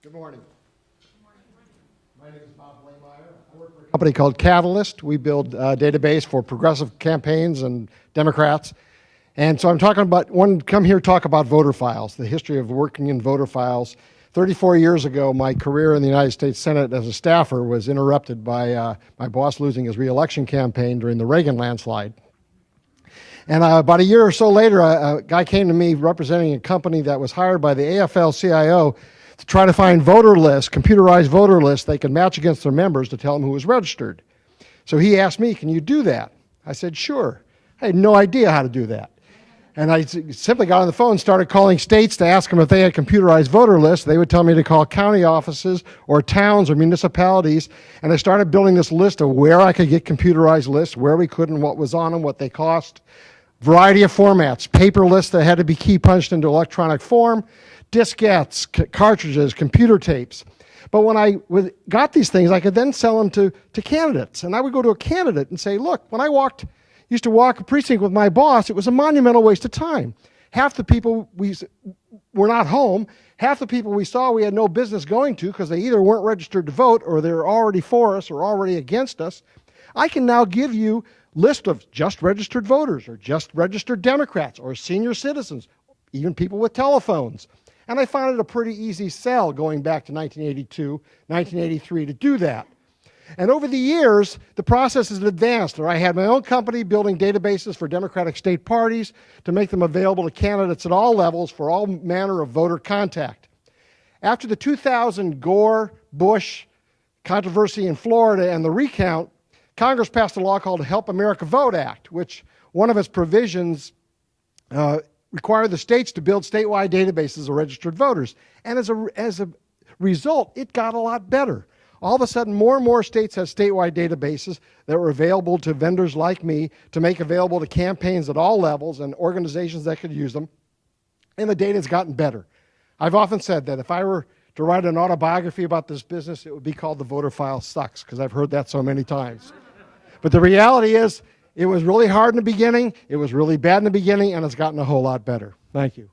Good morning. My name is Bob Blaemire. I work for a company called Catalyst. We build a database for progressive campaigns and Democrats. And so I'm talking about, come here talk about voter files, the history of working in voter files. 34 years ago, my career in the United States Senate as a staffer was interrupted by my boss losing his re-election campaign during the Reagan landslide. And about a year or so later, a guy came to me representing a company that was hired by the AFL-CIO to try to find voter lists, computerized voter lists they could match against their members to tell them who was registered. So he asked me, can you do that? I said, sure. I had no idea how to do that. And I simply got on the phone and started calling states to ask them if they had computerized voter lists. They would tell me to call county offices or towns or municipalities. And I started building this list of where I could get computerized lists, where we couldn't, what was on them, what they cost. Variety of formats, paper lists that had to be key punched into electronic form, diskettes, cartridges, computer tapes. But when I got these things, I could then sell them to candidates. And I would go to a candidate and say, look, when I used to walk a precinct with my boss, it was a monumental waste of time. Half the people were not home. Half the people we saw we had no business going to because they either weren't registered to vote or they're already for us or already against us. I can now give you a list of just registered voters or just registered Democrats or senior citizens, even people with telephones. And I found it a pretty easy sell going back to 1982, 1983 to do that. And over the years, the process has advanced. I had my own company building databases for Democratic state parties to make them available to candidates at all levels for all manner of voter contact. After the 2000 Gore-Bush controversy in Florida and the recount, Congress passed a law called the Help America Vote Act, which one of its provisions required the states to build statewide databases of registered voters. And as a result, it got a lot better. All of a sudden, more and more states have statewide databases that were available to vendors like me to make available to campaigns at all levels and organizations that could use them. And the data has gotten better. I've often said that if I were to write an autobiography about this business, it would be called The Voter File Sucks, because I've heard that so many times. But the reality is, it was really hard in the beginning, it was really bad in the beginning, and it's gotten a whole lot better. Thank you.